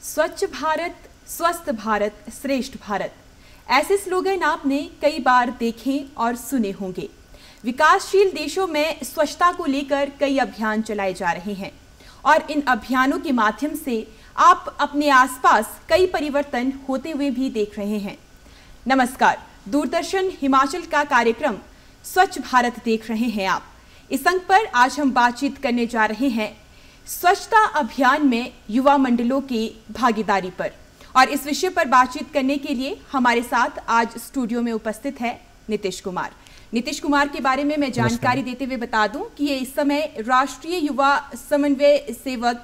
स्वच्छ भारत, स्वस्थ भारत, श्रेष्ठ भारत, ऐसे स्लोगन आपने कई बार देखे और सुने होंगे। विकासशील देशों में स्वच्छता को लेकर कई अभियान चलाए जा रहे हैं और इन अभियानों के माध्यम से आप अपने आसपास कई परिवर्तन होते हुए भी देख रहे हैं। नमस्कार, दूरदर्शन हिमाचल का कार्यक्रम स्वच्छ भारत देख रहे हैं आप। इस अंक पर आज हम बातचीत करने जा रहे हैं स्वच्छता अभियान में युवा मंडलों की भागीदारी पर, और इस विषय पर बातचीत करने के लिए हमारे साथ आज स्टूडियो में उपस्थित है नीतीश कुमार। नीतीश कुमार के बारे में मैं जानकारी देते हुए बता दूं कि ये इस समय राष्ट्रीय युवा समन्वय सेवक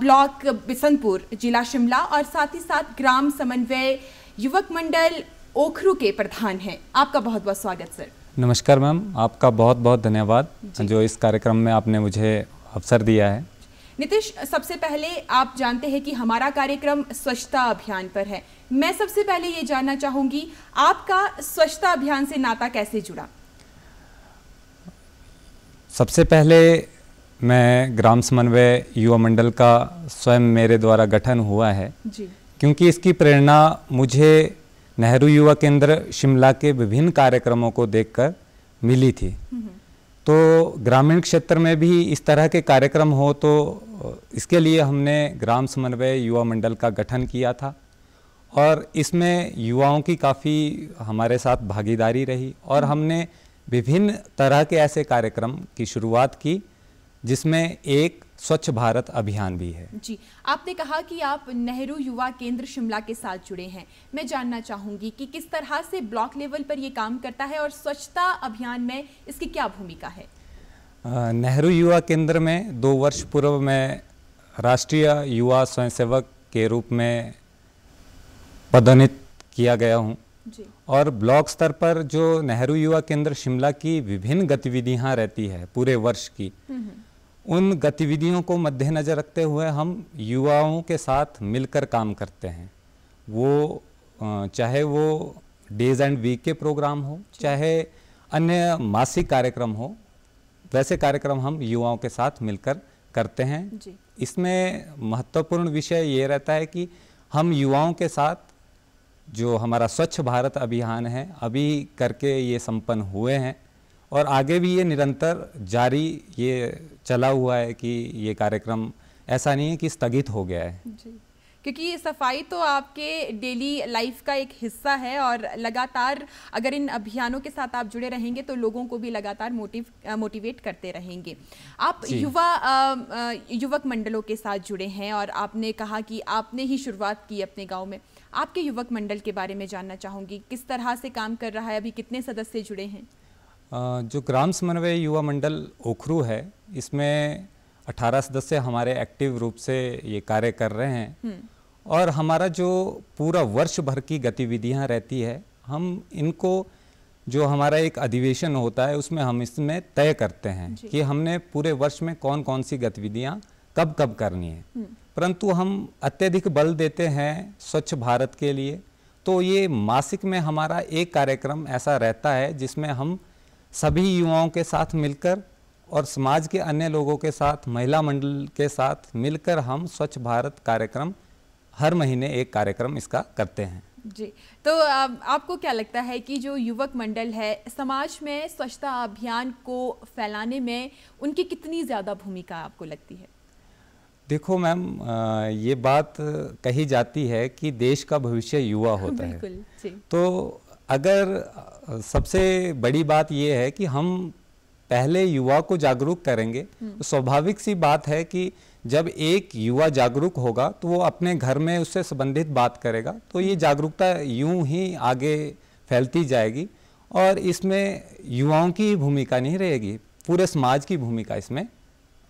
ब्लॉक बिसंतपुर, जिला शिमला और साथ ही साथ ग्राम समन्वय युवक मंडल ओखरू के प्रधान हैं। आपका बहुत बहुत स्वागत सर। नमस्कार मैम, आपका बहुत बहुत धन्यवाद जो इस कार्यक्रम में आपने मुझे अवसर दिया है। नीतीश, सबसे पहले आप जानते हैं कि हमारा कार्यक्रम स्वच्छता अभियान पर है। मैं सबसे पहले ये जानना चाहूंगी, आपका स्वच्छता अभियान से नाता कैसे जुड़ा? सबसे पहले मैं ग्राम समन्वय युवा मंडल का स्वयं मेरे द्वारा गठन हुआ है जी। क्योंकि इसकी प्रेरणा मुझे नेहरू युवा केंद्र शिमला के विभिन्न कार्यक्रमों को देखकर मिली थी। तो ग्रामीण क्षेत्र में भी इस तरह के कार्यक्रम हो तो इसके लिए हमने ग्राम समन्वय युवा मंडल का गठन किया था और इसमें युवाओं की काफ़ी हमारे साथ भागीदारी रही और हमने विभिन्न तरह के ऐसे कार्यक्रम की शुरुआत की जिसमें एक स्वच्छ भारत अभियान भी है जी। आपने कहा कि आप नेहरू युवा केंद्र शिमला के साथ जुड़े हैं। मैं जानना चाहूंगी कि किस तरह से ब्लॉक लेवल पर ये काम करता है और स्वच्छता अभियान में इसकी क्या भूमिका है? नेहरू युवा केंद्र में 2 वर्ष पूर्व मैं राष्ट्रीय युवा स्वयंसेवक के रूप में पदोन्नत किया गया हूँ और ब्लॉक स्तर पर जो नेहरू युवा केंद्र शिमला की विभिन्न गतिविधियाँ रहती है पूरे वर्ष की, उन गतिविधियों को मद्देनजर रखते हुए हम युवाओं के साथ मिलकर काम करते हैं। वो चाहे वो डेज एंड वीक के प्रोग्राम हो, चाहे अन्य मासिक कार्यक्रम हो, वैसे कार्यक्रम हम युवाओं के साथ मिलकर करते हैं जी। इसमें महत्वपूर्ण विषय ये रहता है कि हम युवाओं के साथ जो हमारा स्वच्छ भारत अभियान है अभी करके ये संपन्न हुए हैं और आगे भी ये निरंतर जारी ये चला हुआ है कि ये कार्यक्रम ऐसा नहीं है कि स्थगित हो गया है जी। क्योंकि ये सफाई तो आपके डेली लाइफ का एक हिस्सा है और लगातार अगर इन अभियानों के साथ आप जुड़े रहेंगे तो लोगों को भी लगातार मोटिवेट करते रहेंगे। आप युवक मंडलों के साथ जुड़े हैं और आपने कहा कि आपने ही शुरुआत की अपने गांव में। आपके युवक मंडल के बारे में जानना चाहूँगी, किस तरह से काम कर रहा है, अभी कितने सदस्य जुड़े हैं? जो ग्राम समन्वय युवा मंडल ओखरू है, इसमें 18 सदस्य हमारे एक्टिव रूप से ये कार्य कर रहे हैं और हमारा जो पूरा वर्ष भर की गतिविधियां रहती है, हम इनको जो हमारा एक अधिवेशन होता है उसमें हम इसमें तय करते हैं कि हमने पूरे वर्ष में कौन कौन सी गतिविधियां कब कब करनी है। परंतु हम अत्यधिक बल देते हैं स्वच्छ भारत के लिए, तो ये मासिक में हमारा एक कार्यक्रम ऐसा रहता है जिसमें हम सभी युवाओं के साथ मिलकर और समाज के अन्य लोगों के साथ, महिला मंडल के साथ मिलकर हम स्वच्छ भारत कार्यक्रम हर महीने एक कार्यक्रम इसका करते हैं जी। तो आपको क्या लगता है कि जो युवक मंडल है समाज में स्वच्छता अभियान को फैलाने में उनकी कितनी ज़्यादा भूमिका आपको लगती है? देखो मैम, ये बात कही जाती है कि देश का भविष्य युवा होता है, तो अगर सबसे बड़ी बात यह है कि हम पहले युवा को जागरूक करेंगे तो स्वाभाविक सी बात है कि जब एक युवा जागरूक होगा तो वो अपने घर में उससे संबंधित बात करेगा, तो ये जागरूकता यूं ही आगे फैलती जाएगी और इसमें युवाओं की भूमिका नहीं रहेगी, पूरे समाज की भूमिका इसमें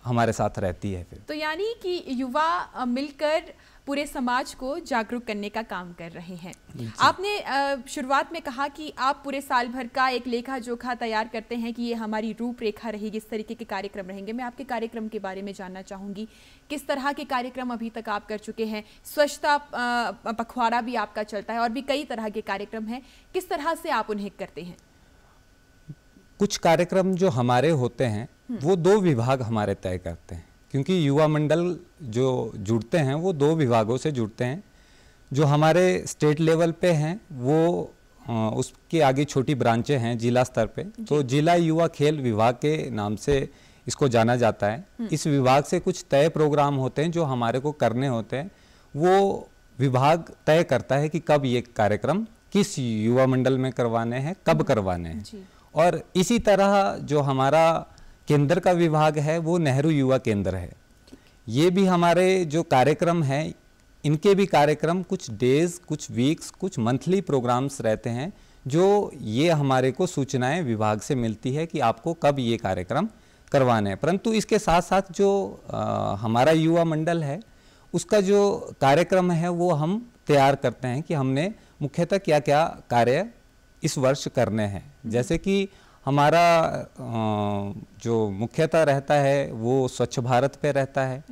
हमारे साथ रहती है। फिर तो यानी कि युवा मिलकर पूरे समाज को जागरूक करने का काम कर रहे हैं। आपने शुरुआत में कहा कि आप पूरे साल भर का एक लेखा जोखा तैयार करते हैं कि ये हमारी रूपरेखा रहेगी, इस तरीके के कार्यक्रम रहेंगे। मैं आपके कार्यक्रम के बारे में जानना चाहूँगी, किस तरह के कार्यक्रम अभी तक आप कर चुके हैं? स्वच्छता पखवाड़ा भी आपका चलता है और भी कई तरह के कार्यक्रम हैं, किस तरह से आप उन्हें करते हैं? कुछ कार्यक्रम जो हमारे होते हैं वो 2 विभाग हमारे तय करते हैं। क्योंकि युवा मंडल जो जुड़ते हैं वो 2 विभागों से जुड़ते हैं। जो हमारे स्टेट लेवल पे हैं वो उसके आगे छोटी ब्रांचें हैं जिला स्तर पे, तो जिला युवा खेल विभाग के नाम से इसको जाना जाता है। इस विभाग से कुछ तय प्रोग्राम होते हैं जो हमारे को करने होते हैं, वो विभाग तय करता है कि कब ये कार्यक्रम किस युवा मंडल में करवाने हैं, कब करवाने हैं। और इसी तरह जो हमारा केंद्र का विभाग है वो नेहरू युवा केंद्र है। ये भी हमारे जो कार्यक्रम हैं इनके भी कार्यक्रम कुछ डेज, कुछ वीक्स, कुछ मंथली प्रोग्राम्स रहते हैं, जो ये हमारे को सूचनाएं विभाग से मिलती है कि आपको कब ये कार्यक्रम करवाने हैं। परंतु इसके साथ साथ जो हमारा युवा मंडल है उसका जो कार्यक्रम है वो हम तैयार करते हैं कि हमने मुख्यतः क्या क्या कार्य इस वर्ष करने हैं। जैसे कि हमारा जो मुख्यतः रहता है वो स्वच्छ भारत पे रहता है,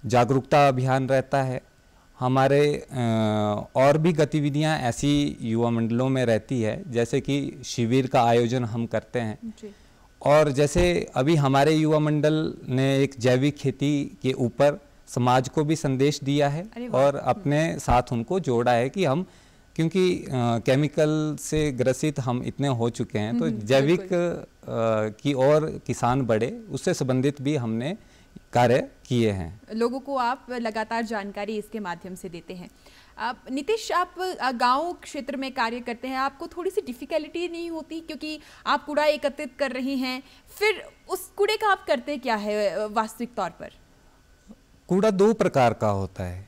जागरूकता अभियान रहता है, हमारे और भी गतिविधियां ऐसी युवा मंडलों में रहती है, जैसे कि शिविर का आयोजन हम करते हैं। और जैसे अभी हमारे युवा मंडल ने एक जैविक खेती के ऊपर समाज को भी संदेश दिया है और अपने साथ उनको जोड़ा है कि हम, क्योंकि केमिकल से ग्रसित हम इतने हो चुके हैं, तो जैविक की और किसान बढ़े, उससे संबंधित भी हमने कार्य किए हैं। लोगों को आप लगातार जानकारी इसके माध्यम से देते हैं। आप नीतीश, आप गांव क्षेत्र में कार्य करते हैं, आपको थोड़ी सी डिफिकल्टी नहीं होती क्योंकि आप कूड़ा एकत्रित कर रहे हैं, फिर उस कूड़े का आप करते क्या है वास्तविक तौर पर? कूड़ा 2 प्रकार का होता है,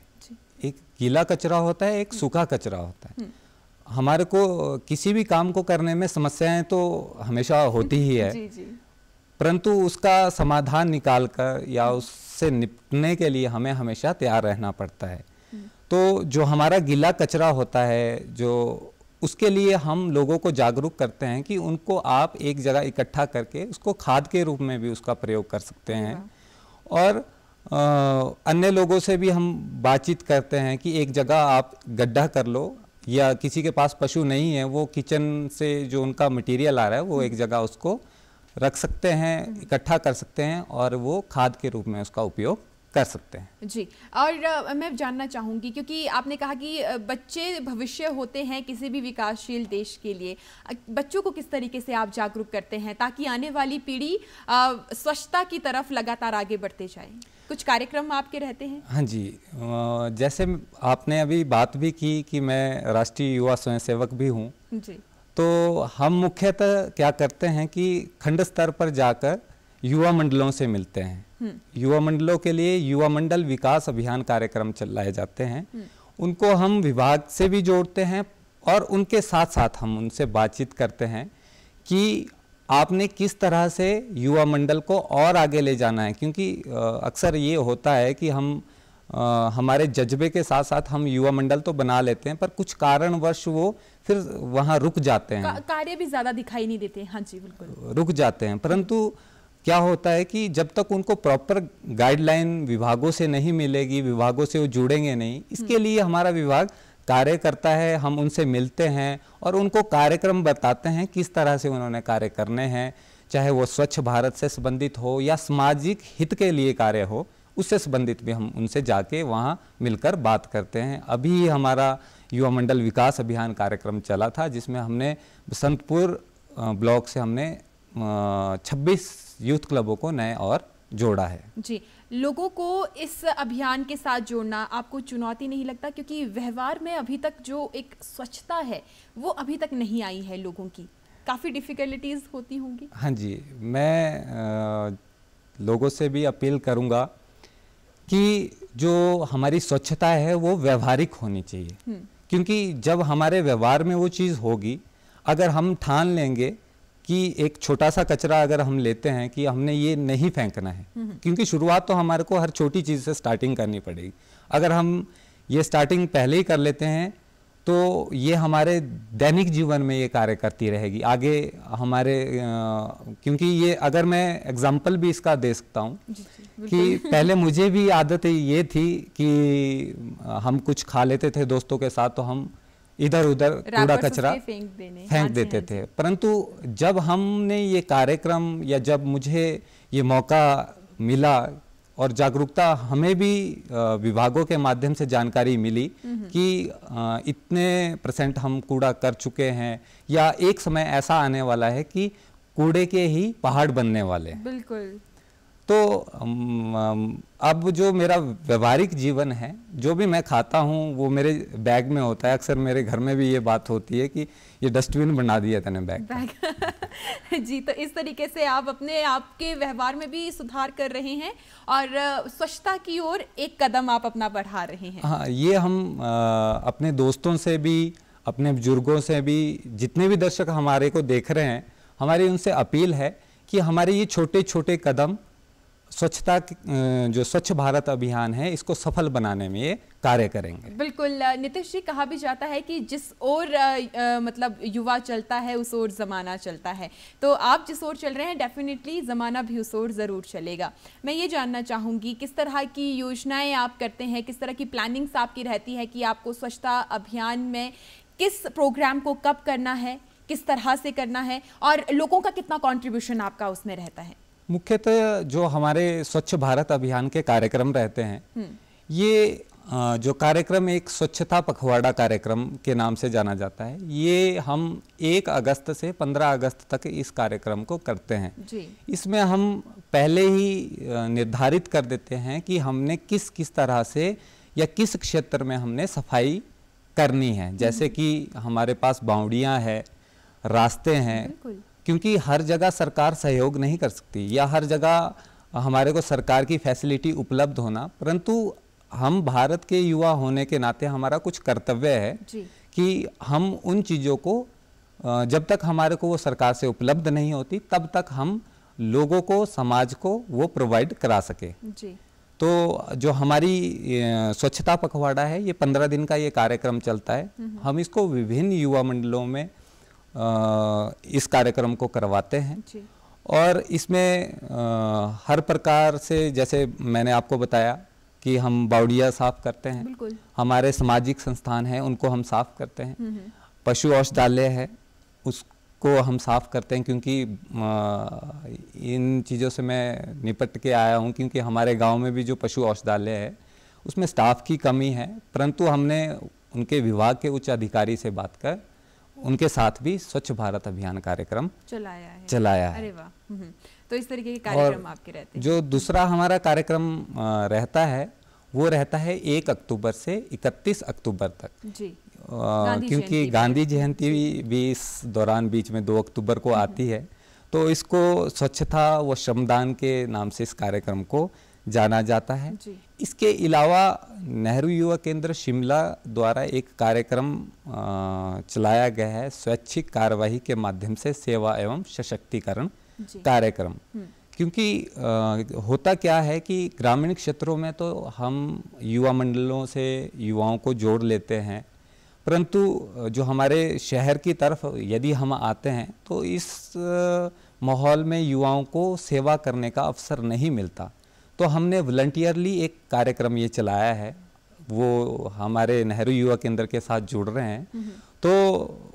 एक गीला कचरा होता है, एक सूखा कचरा होता है। हमारे को किसी भी काम को करने में समस्याएं तो हमेशा होती ही है, परंतु उसका समाधान निकालकर या उससे निपटने के लिए हमें हमेशा तैयार रहना पड़ता है। तो जो हमारा गीला कचरा होता है, जो उसके लिए हम लोगों को जागरूक करते हैं कि उनको आप एक जगह इकट्ठा करके उसको खाद के रूप में भी उसका प्रयोग कर सकते हैं। और अन्य लोगों से भी हम बातचीत करते हैं कि एक जगह आप गड्ढा कर लो, या किसी के पास पशु नहीं है वो किचन से जो उनका मटेरियल आ रहा है वो एक जगह उसको रख सकते हैं, इकट्ठा कर सकते हैं और वो खाद के रूप में उसका उपयोग कर सकते हैं। जी, और मैं जानना चाहूँगी क्योंकि आपने कहा कि बच्चे भविष्य होते हैं किसी भी विकासशील देश के लिए, बच्चों को किस तरीके से आप जागरूक करते हैं ताकि आने वाली पीढ़ी स्वच्छता की तरफ लगातार आगे बढ़ते जाए? कुछ कार्यक्रम आपके रहते हैं? हाँ जी, जैसे आपने अभी बात भी की कि मैं राष्ट्रीय युवा स्वयंसेवक भी हूँ जी, तो हम मुख्यतः क्या करते हैं कि खंड स्तर पर जाकर युवा मंडलों से मिलते हैं। युवा मंडलों के लिए युवा मंडल विकास अभियान कार्यक्रम चलाए जाते हैं, उनको हम विभाग से भी जोड़ते हैं और उनके साथ साथ हम उनसे बातचीत करते हैं कि आपने किस तरह से युवा मंडल को और आगे ले जाना है। क्योंकि अक्सर ये होता है कि हम हमारे जज्बे के साथ साथ हम युवा मंडल तो बना लेते हैं पर कुछ कारणवश वो फिर वहाँ रुक जाते हैं, कार्य भी ज़्यादा दिखाई नहीं देते। हाँ जी, बिल्कुल रुक जाते हैं। परंतु क्या होता है कि जब तक उनको प्रॉपर गाइडलाइन विभागों से नहीं मिलेगी, विभागों से वो जुड़ेंगे नहीं, इसके लिए हमारा विभाग कार्य करता है। हम उनसे मिलते हैं और उनको कार्यक्रम बताते हैं किस तरह से उन्होंने कार्य करने हैं, चाहे वो स्वच्छ भारत से संबंधित हो या सामाजिक हित के लिए कार्य हो, उससे संबंधित भी हम उनसे जाके वहाँ मिलकर बात करते हैं। अभी हमारा युवा मंडल विकास अभियान कार्यक्रम चला था जिसमें हमने बसंतपुर ब्लॉक से हमने 26 यूथ क्लबों को नए और जोड़ा है। जी, लोगों को इस अभियान के साथ जोड़ना आपको चुनौती नहीं लगता? क्योंकि व्यवहार में अभी तक जो एक स्वच्छता है वो अभी तक नहीं आई है, लोगों की काफ़ी डिफ़िकल्टीज होती होंगी। हाँ जी, मैं लोगों से भी अपील करूँगा कि जो हमारी स्वच्छता है वो व्यवहारिक होनी चाहिए। क्योंकि जब हमारे व्यवहार में वो चीज़ होगी, अगर हम ठान लेंगे कि एक छोटा सा कचरा अगर हम लेते हैं कि हमने ये नहीं फेंकना है, क्योंकि शुरुआत तो हमारे को हर छोटी चीज़ से स्टार्टिंग करनी पड़ेगी। अगर हम ये स्टार्टिंग पहले ही कर लेते हैं तो ये हमारे दैनिक जीवन में ये कार्य करती रहेगी आगे हमारे क्योंकि ये अगर मैं एग्जाम्पल भी इसका दे सकता हूँ कि पहले मुझे भी आदत ये थी कि हम कुछ खा लेते थे दोस्तों के साथ तो हम इधर उधर कूड़ा कचरा फेंक देते थे। परंतु जब हमने ये कार्यक्रम या जब मुझे ये मौका मिला और जागरूकता हमें भी विभागों के माध्यम से जानकारी मिली कि इतने % हम कूड़ा कर चुके हैं, या एक समय ऐसा आने वाला है कि कूड़े के ही पहाड़ बनने वाले हैं। बिल्कुल। तो अब जो मेरा व्यवहारिक जीवन है, जो भी मैं खाता हूँ वो मेरे बैग में होता है। अक्सर मेरे घर में भी ये बात होती है कि ये डस्टबिन बना दिया तूने बैग। जी, तो इस तरीके से आप अपने आपके व्यवहार में भी सुधार कर रहे हैं और स्वच्छता की ओर एक कदम आप अपना बढ़ा रहे हैं। हाँ, ये हम अपने दोस्तों से भी, अपने बुजुर्गों से भी, जितने भी दर्शक हमारे को देख रहे हैं, हमारी उनसे अपील है कि हमारे ये छोटे छोटे कदम स्वच्छता जो स्वच्छ भारत अभियान है इसको सफल बनाने में ये कार्य करेंगे। बिल्कुल नीतीश जी, कहा भी जाता है कि जिस ओर मतलब युवा चलता है उस ओर ज़माना चलता है। तो आप जिस ओर चल रहे हैं डेफिनेटली ज़माना भी उस ओर ज़रूर चलेगा। मैं ये जानना चाहूँगी किस तरह की योजनाएं आप करते हैं, किस तरह की प्लानिंग्स आपकी रहती है कि आपको स्वच्छता अभियान में किस प्रोग्राम को कब करना है, किस तरह से करना है और लोगों का कितना कॉन्ट्रीब्यूशन आपका उसमें रहता है? मुख्यतः जो हमारे स्वच्छ भारत अभियान के कार्यक्रम रहते हैं, ये जो कार्यक्रम एक स्वच्छता पखवाड़ा कार्यक्रम के नाम से जाना जाता है, ये हम 1 अगस्त से 15 अगस्त तक इस कार्यक्रम को करते हैं जी। इसमें हम पहले ही निर्धारित कर देते हैं कि हमने किस किस तरह से या किस क्षेत्र में हमने सफाई करनी है। जैसे कि हमारे पास बावड़ियाँ हैं, रास्ते हैं, क्योंकि हर जगह सरकार सहयोग नहीं कर सकती या हर जगह हमारे को सरकार की फैसिलिटी उपलब्ध होना, परंतु हम भारत के युवा होने के नाते हमारा कुछ कर्तव्य है कि हम उन चीज़ों को जब तक हमारे को वो सरकार से उपलब्ध नहीं होती तब तक हम लोगों को, समाज को वो प्रोवाइड करा सके जी। तो जो हमारी स्वच्छता पखवाड़ा है, ये 15 दिन का ये कार्यक्रम चलता है। हम इसको विभिन्न युवा मंडलों में इस कार्यक्रम को करवाते हैं जी। और इसमें हर प्रकार से, जैसे मैंने आपको बताया कि हम बावड़िया साफ करते हैं, हमारे सामाजिक संस्थान हैं उनको हम साफ करते हैं, पशु औषधालय है उसको हम साफ करते हैं, क्योंकि इन चीज़ों से मैं निपट के आया हूँ, क्योंकि हमारे गांव में भी जो पशु औषधालय है उसमें स्टाफ की कमी है, परंतु हमने उनके विभाग के उच्च अधिकारी से बात कर उनके साथ भी स्वच्छ भारत अभियान कार्यक्रम चलाया है। अरे वाह। तो इस तरीके के कार्यक्रम आपके रहते हैं। जो दूसरा हमारा कार्यक्रम रहता है वो रहता है 1 अक्टूबर से 31 अक्टूबर तक जी। क्योंकि गांधी जयंती भी इस दौरान बीच में 2 अक्टूबर को आती है, तो इसको स्वच्छता व श्रमदान के नाम से इस कार्यक्रम को जाना जाता है जी। इसके अलावा नेहरू युवा केंद्र शिमला द्वारा एक कार्यक्रम चलाया गया है, स्वैच्छिक कार्यवाही के माध्यम से सेवा एवं सशक्तिकरण कार्यक्रम। क्योंकि होता क्या है कि ग्रामीण क्षेत्रों में तो हम युवा मंडलों से युवाओं को जोड़ लेते हैं, परंतु जो हमारे शहर की तरफ यदि हम आते हैं तो इस माहौल में युवाओं को सेवा करने का अवसर नहीं मिलता। तो हमने वॉलंटियरली एक कार्यक्रम ये चलाया है, वो हमारे नेहरू युवा केंद्र के साथ जुड़ रहे हैं। तो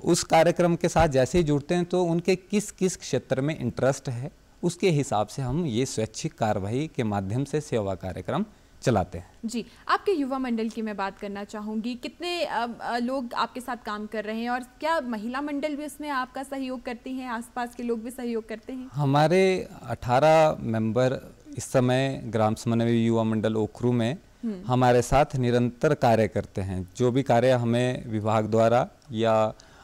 उस कार्यक्रम के साथ जैसे ही जुड़ते हैं तो उनके किस किस क्षेत्र में इंटरेस्ट है उसके हिसाब से हम ये स्वैच्छिक कार्यवाही के माध्यम से सेवा कार्यक्रम चलाते हैं जी। आपके युवा मंडल की मैं बात करना चाहूँगी, कितने लोग आपके साथ काम कर रहे हैं और क्या महिला मंडल भी उसमें आपका सहयोग करती हैं, आसपास के लोग भी सहयोग करते हैं? हमारे 18 मेंबर इस समय ग्राम समन्वय युवा मंडल ओखरू में हमारे साथ निरंतर कार्य करते हैं। जो भी कार्य हमें विभाग द्वारा या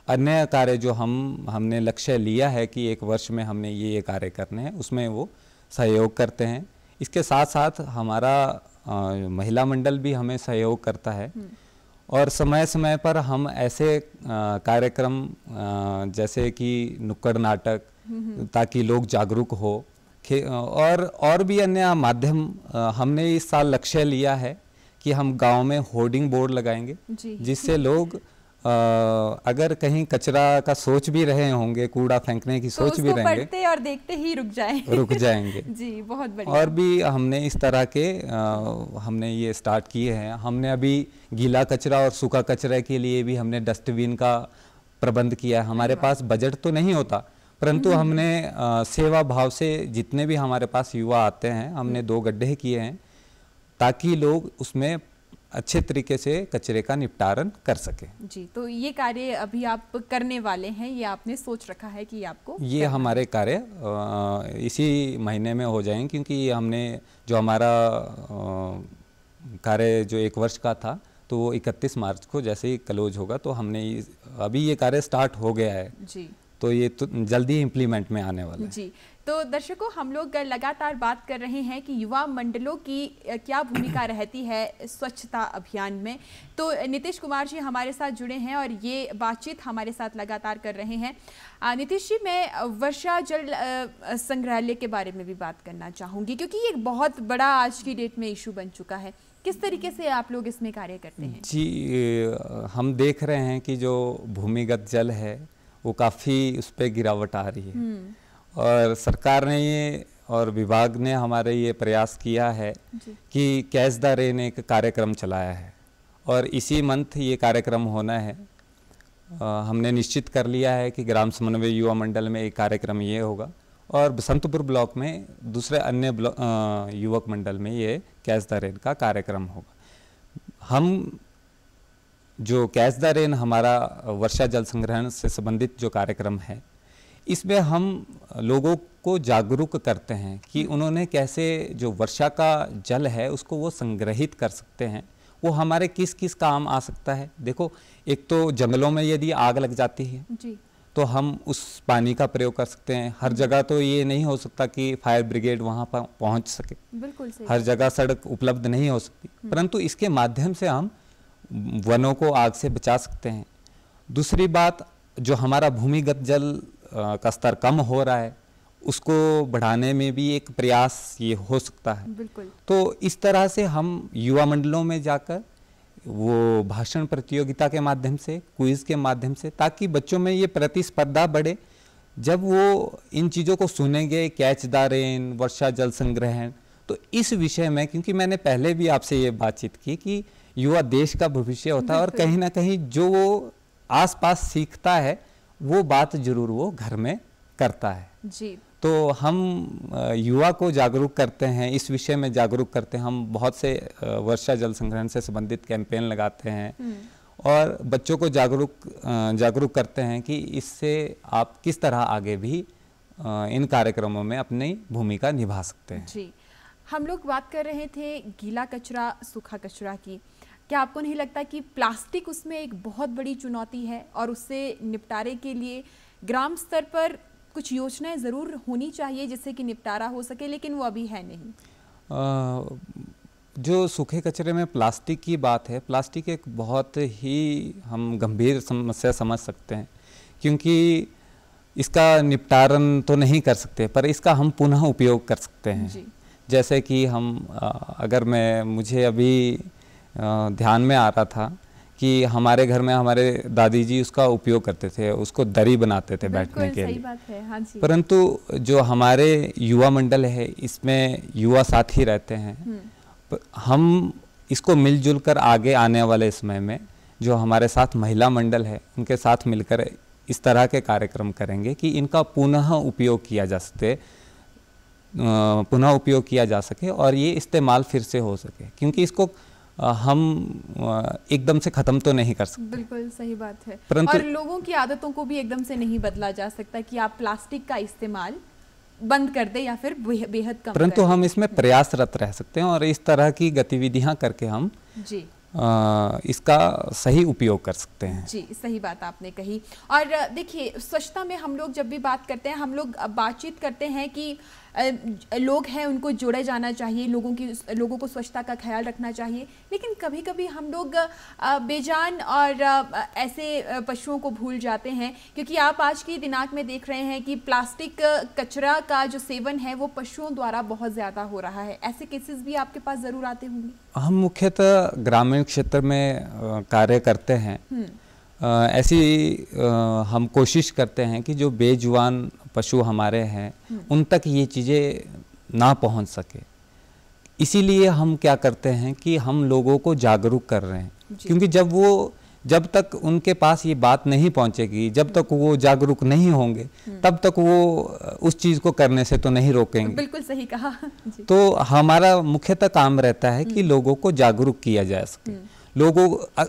अन्य कार्य जो हमने लक्ष्य लिया है कि 1 वर्ष में हमने ये कार्य करने हैं, उसमें वो सहयोग करते हैं। इसके साथ साथ हमारा महिला मंडल भी हमें सहयोग करता है और समय समय पर हम ऐसे कार्यक्रम जैसे कि नुक्कड़ नाटक, ताकि लोग जागरूक हो, और भी अन्य माध्यम हमने इस साल लक्ष्य लिया है कि हम गांव में होर्डिंग बोर्ड लगाएंगे, जिससे लोग अगर कहीं कचरा का सोच भी रहे होंगे, कूड़ा फेंकने की सोच भी रहेंगे, पढ़ते और देखते ही रुक जाएंगे जी। बहुत बढ़िया। और भी हमने इस तरह के हमने ये स्टार्ट किए हैं। हमने अभी गीला कचरा और सूखा कचरा के लिए भी हमने डस्टबिन का प्रबंध किया है। हमारे पास बजट तो नहीं होता, परंतु हमने सेवा भाव से जितने भी हमारे पास युवा आते हैं, हमने 2 गड्ढे किए हैं ताकि लोग उसमें अच्छे तरीके से कचरे का निपटारण कर सके। जी, तो ये कार्य अभी आप करने वाले हैं, ये आपने सोच रखा है कि आपको ये हमारे कार्य इसी महीने में हो जाएंगे, क्योंकि हमने जो हमारा कार्य जो 1 वर्ष का था तो वो 31 मार्च को जैसे ही क्लोज होगा, तो हमने अभी ये कार्य स्टार्ट हो गया है जी, तो ये तो जल्दी इम्प्लीमेंट में आने वाला है। जी, तो दर्शकों, हम लोग लगातार बात कर रहे हैं कि युवा मंडलों की क्या भूमिका रहती है स्वच्छता अभियान में। तो नीतीश कुमार जी हमारे साथ जुड़े हैं और ये बातचीत हमारे साथ लगातार कर रहे हैं। नीतीश जी, मैं वर्षा जल संग्रहालय के बारे में भी बात करना चाहूँगी, क्योंकि ये एक बहुत बड़ा आज की डेट में इशू बन चुका है। किस तरीके से आप लोग इसमें कार्य करते हैं? जी, हम देख रहे हैं कि जो भूमिगत जल है वो काफ़ी उस पर गिरावट आ रही है, और सरकार ने ये और विभाग ने हमारे ये प्रयास किया है कि कैच द रेन एक कार्यक्रम चलाया है, और इसी मंथ ये कार्यक्रम होना है। हमने निश्चित कर लिया है कि ग्राम समन्वय युवा मंडल में एक कार्यक्रम ये होगा, और बसंतपुर ब्लॉक में दूसरे अन्य युवक मंडल में ये कैच द रेन का कार्यक्रम होगा। हम जो कैच द रेन हमारा वर्षा जल संग्रहण से संबंधित जो कार्यक्रम है, इसमें हम लोगों को जागरूक करते हैं कि उन्होंने कैसे जो वर्षा का जल है उसको वो संग्रहित कर सकते हैं, वो हमारे किस किस काम आ सकता है। देखो, एक तो जंगलों में यदि आग लग जाती है जी, तो हम उस पानी का प्रयोग कर सकते हैं। हर जगह तो ये नहीं हो सकता कि फायर ब्रिगेड वहाँ पर पहुँच सके, बिल्कुल सही। हर जगह सड़क उपलब्ध नहीं हो सकती, परंतु इसके माध्यम से हम वनों को आग से बचा सकते हैं। दूसरी बात, जो हमारा भूमिगत जल का स्तर कम हो रहा है उसको बढ़ाने में भी एक प्रयास ये हो सकता है। बिल्कुल। तो इस तरह से हम युवा मंडलों में जाकर वो भाषण प्रतियोगिता के माध्यम से, क्विज के माध्यम से, ताकि बच्चों में ये प्रतिस्पर्धा बढ़े। जब वो इन चीज़ों को सुनेंगे, कैच द रेन, वर्षा जल संग्रहण, तो इस विषय में, क्योंकि मैंने पहले भी आपसे ये बातचीत की कि युवा देश का भविष्य होता है, और कहीं ना कहीं जो वो आसपास सीखता है वो बात जरूर वो घर में करता है। जी, तो हम युवा को जागरूक करते हैं, इस विषय में जागरूक करते हैं। हम बहुत से वर्षा जल संग्रहण से संबंधित कैंपेन लगाते हैं और बच्चों को जागरूक करते हैं कि इससे आप किस तरह आगे भी इन कार्यक्रमों में अपनी भूमिका निभा सकते हैं। जी, हम लोग बात कर रहे थे गीला कचरा, सूखा कचरा की। क्या आपको नहीं लगता कि प्लास्टिक उसमें एक बहुत बड़ी चुनौती है, और उससे निपटारे के लिए ग्राम स्तर पर कुछ योजनाएं ज़रूर होनी चाहिए जिससे कि निपटारा हो सके, लेकिन वो अभी है नहीं? जो सूखे कचरे में प्लास्टिक की बात है, प्लास्टिक एक बहुत ही हम गंभीर समस्या समझ सकते हैं, क्योंकि इसका निपटारण तो नहीं कर सकते, पर इसका हम पुनः उपयोग कर सकते हैं। जी। जैसे कि हम मुझे अभी ध्यान में आ रहा था कि हमारे घर में हमारे दादी जी उसका उपयोग करते थे, उसको दरी बनाते थे बैठने के लिए। सही बात है, हाँ जी। परंतु जो हमारे युवा मंडल है, इसमें युवा साथी रहते हैं, हम इसको मिलजुल कर आगे आने वाले समय में जो हमारे साथ महिला मंडल है उनके साथ मिलकर इस तरह के कार्यक्रम करेंगे कि इनका पुनः उपयोग किया जा सके और ये इस्तेमाल फिर से हो सके, क्योंकि इसको हम एकदम से ख़त्म तो नहीं कर सकते। बिल्कुल सही बात है। परंतु और लोगों की आदतों को भी एकदम से नहीं बदला जा सकता कि आप प्लास्टिक का इस्तेमाल बंद कर दे या फिर बेहद कम, परंतु हम इसमें प्रयासरत रह सकते हैं और इस तरह की गतिविधियां करके हम जी इसका सही उपयोग कर सकते हैं। जी, सही बात आपने कही। और देखिए, स्वच्छता में हम लोग जब भी बात करते हैं, हम लोग बातचीत करते हैं कि लोग हैं उनको जोड़ा जाना चाहिए, लोगों को स्वच्छता का ख्याल रखना चाहिए, लेकिन कभी कभी हम लोग बेजान और ऐसे पशुओं को भूल जाते हैं, क्योंकि आप आज की दिनांक में देख रहे हैं कि प्लास्टिक कचरा का जो सेवन है वो पशुओं द्वारा बहुत ज़्यादा हो रहा है। ऐसे केसेस भी आपके पास ज़रूर आते होंगे? हम मुख्यतः ग्रामीण क्षेत्र में कार्य करते हैं। ऐसी हम कोशिश करते हैं कि जो बेजुबान पशु हमारे हैं उन तक ये चीज़ें ना पहुंच सके। इसीलिए हम क्या करते हैं कि हम लोगों को जागरूक कर रहे हैं, क्योंकि जब वो जब तक उनके पास ये बात नहीं पहुंचेगी, जब तक वो जागरूक नहीं होंगे, तब तक वो उस चीज़ को करने से तो नहीं रोकेंगे। बिल्कुल सही कहा जी। तो हमारा मुख्यतः काम रहता है कि लोगों को जागरूक किया जा सके।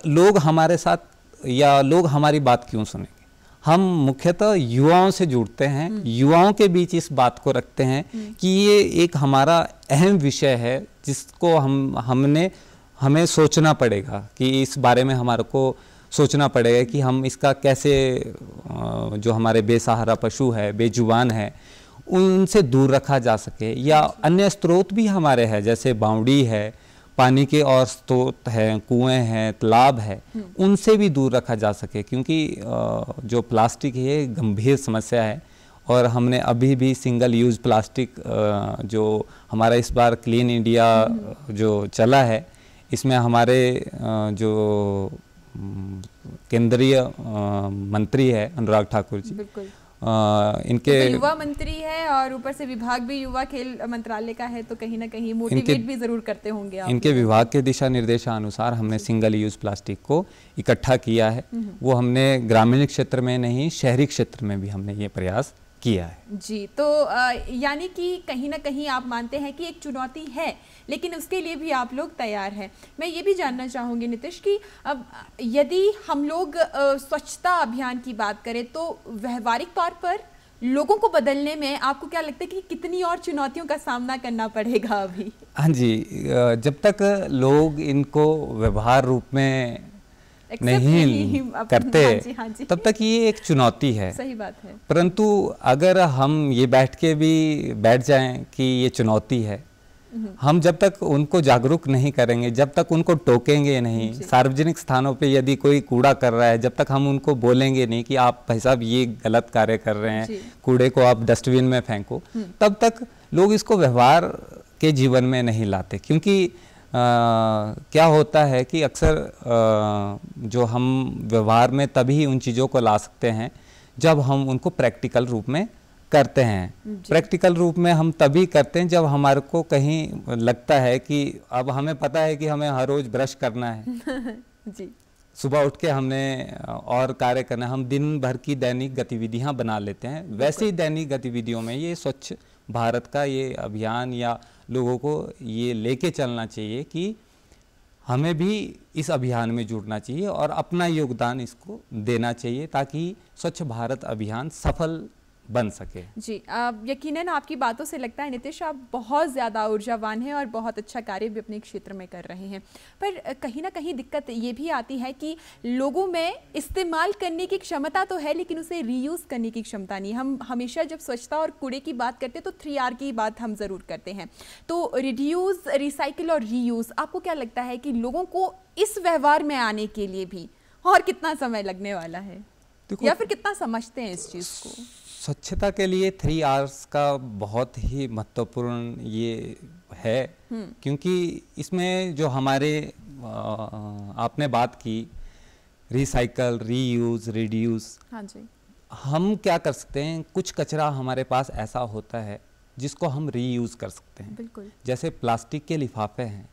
लोग हमारे साथ या लोग हमारी बात क्यों सुनेंगे? हम मुख्यतः युवाओं से जुड़ते हैं, युवाओं के बीच इस बात को रखते हैं कि ये एक हमारा अहम विषय है जिसको हमें सोचना पड़ेगा, कि इस बारे में हमारे को सोचना पड़ेगा कि हम इसका कैसे जो हमारे बेसहारा पशु है, बेजुबान है, उनसे दूर रखा जा सके। या अन्य स्रोत भी हमारे हैं, जैसे बावड़ी है, पानी के और स्रोत हैं, कुएं हैं, तालाब है, उनसे भी दूर रखा जा सके, क्योंकि जो प्लास्टिक है गंभीर समस्या है। और हमने अभी भी सिंगल यूज़ प्लास्टिक जो हमारा इस बार क्लीन इंडिया जो चला है, इसमें हमारे जो केंद्रीय मंत्री है अनुराग ठाकुर जी, इनके तो युवा मंत्री है और ऊपर से विभाग भी युवा खेल मंत्रालय का है, तो कहीं ना कहीं मोटिवेट भी जरूर करते होंगे आप। इनके विभाग के दिशा निर्देशानुसार हमने सिंगल यूज प्लास्टिक को इकट्ठा किया है। वो हमने ग्रामीण क्षेत्र में नहीं, शहरी क्षेत्र में भी हमने ये प्रयास किया है जी। तो यानी कि कहीं ना कहीं आप मानते हैं कि एक चुनौती है, लेकिन उसके लिए भी आप लोग तैयार हैं। मैं ये भी जानना चाहूँगी नीतीश कि अब यदि हम लोग स्वच्छता अभियान की बात करें तो व्यवहारिक तौर पर लोगों को बदलने में आपको क्या लगता है कि कितनी और चुनौतियों का सामना करना पड़ेगा अभी? हाँ जी, जब तक लोग इनको व्यवहार रूप में नहीं करते, हाँ जी। तब तक ये एक चुनौती है। सही बात है। परंतु अगर हम ये बैठ जाएं कि ये चुनौती है, हम जब तक उनको जागरूक नहीं करेंगे, जब तक उनको टोकेंगे नहीं, सार्वजनिक स्थानों पे यदि कोई कूड़ा कर रहा है, जब तक हम उनको बोलेंगे नहीं कि आप भाई साहब ये गलत कार्य कर रहे हैं, कूड़े को आप डस्टबिन में फेंको, तब तक लोग इसको व्यवहार के जीवन में नहीं लाते। क्योंकि क्या होता है कि अक्सर जो हम व्यवहार में तभी उन चीज़ों को ला सकते हैं जब हम उनको प्रैक्टिकल रूप में करते हैं। प्रैक्टिकल रूप में हम तभी करते हैं जब हमारे को कहीं लगता है कि अब हमें पता है कि हमें हर रोज़ ब्रश करना है जी। सुबह उठ के हमने और कार्य करना है, हम दिन भर की दैनिक गतिविधियां बना लेते हैं। वैसे ही दैनिक गतिविधियों में ये स्वच्छ भारत का ये अभियान या लोगों को ये लेके चलना चाहिए कि हमें भी इस अभियान में जुड़ना चाहिए और अपना योगदान इसको देना चाहिए ताकि स्वच्छ भारत अभियान सफल बन सके। जी, यकीनन आपकी बातों से लगता है नीतीश आप बहुत ज़्यादा ऊर्जावान हैं और बहुत अच्छा कार्य भी अपने क्षेत्र में कर रहे हैं, पर कहीं ना कहीं दिक्कत ये भी आती है कि लोगों में इस्तेमाल करने की क्षमता तो है लेकिन उसे रीयूज़ करने की क्षमता नहीं। हम हमेशा जब स्वच्छता और कूड़े की बात करते हैं तो 3R की बात हम ज़रूर करते हैं, तो रिड्यूस, रिसाइकिल और रीयूज़। आपको क्या लगता है कि लोगों को इस व्यवहार में आने के लिए भी और कितना समय लगने वाला है या फिर कितना समझते हैं इस चीज़ को? स्वच्छता के लिए 3Rs का बहुत ही महत्वपूर्ण ये है, क्योंकि इसमें जो हमारे आपने बात की रिसाइकल, रीयूज, रिड्यूस, हाँ जी, हम क्या कर सकते हैं, कुछ कचरा हमारे पास ऐसा होता है जिसको हम रीयूज कर सकते हैं। बिल्कुल। जैसे प्लास्टिक के लिफाफे हैं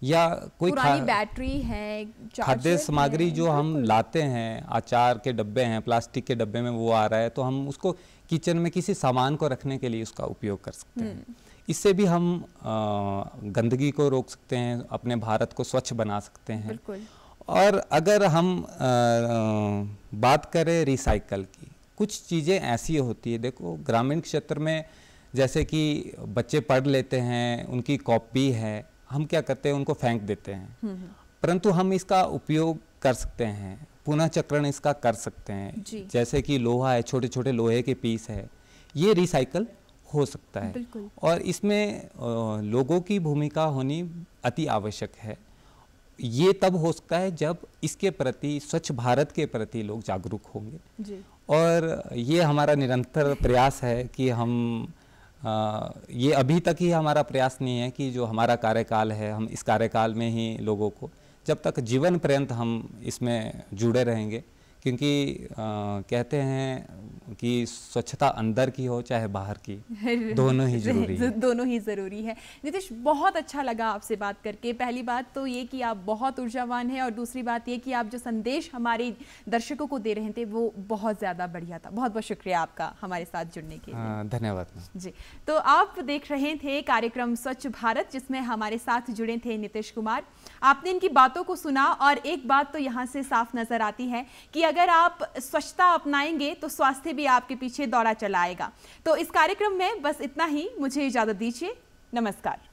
या कोई पुरानी बैटरी है, खाद्य सामग्री जो हम लाते हैं, अचार के डब्बे हैं, प्लास्टिक के डब्बे में वो आ रहा है, तो हम उसको किचन में किसी सामान को रखने के लिए उसका उपयोग कर सकते हैं। इससे भी हम गंदगी को रोक सकते हैं, अपने भारत को स्वच्छ बना सकते हैं। बिल्कुल। और अगर हम बात करें रिसाइकल की, कुछ चीज़ें ऐसी होती है, देखो ग्रामीण क्षेत्र में जैसे कि बच्चे पढ़ लेते हैं, उनकी कॉपी है, हम क्या करते हैं उनको फेंक देते हैं, परंतु हम इसका उपयोग कर सकते हैं, पुनः चक्रण इसका कर सकते हैं। जैसे कि लोहा है, छोटे छोटे लोहे के पीस है, ये रिसाइकल हो सकता है। और इसमें लोगों की भूमिका होनी अति आवश्यक है। ये तब हो सकता है जब इसके प्रति, स्वच्छ भारत के प्रति लोग जागरूक होंगे। और ये हमारा निरंतर प्रयास है कि हम ये अभी तक ही हमारा प्रयास नहीं है कि जो हमारा कार्यकाल है, हम इस कार्यकाल में ही लोगों को, जब तक जीवन पर्यंत हम इसमें जुड़े रहेंगे क्योंकि कहते हैं कि स्वच्छता अंदर की हो चाहे बाहर की, दोनों ही जरूरी है। दोनों ही ज़रूरी है। नीतीश, बहुत अच्छा लगा आपसे बात करके। पहली बात तो ये कि आप बहुत ऊर्जावान हैं और दूसरी बात ये कि आप जो संदेश हमारे दर्शकों को दे रहे थे वो बहुत ज़्यादा बढ़िया था। बहुत बहुत शुक्रिया आपका हमारे साथ जुड़ने के लिए। धन्यवाद जी। तो आप देख रहे थे कार्यक्रम स्वच्छ भारत, जिसमें हमारे साथ जुड़े थे नीतीश कुमार। आपने इनकी बातों को सुना और एक बात तो यहाँ से साफ नजर आती है कि अगर आप स्वच्छता अपनाएंगे तो स्वास्थ्य भी आपके पीछे दौड़ा चला आएगा। तो इस कार्यक्रम में बस इतना ही। मुझे इजाजत दीजिए। नमस्कार।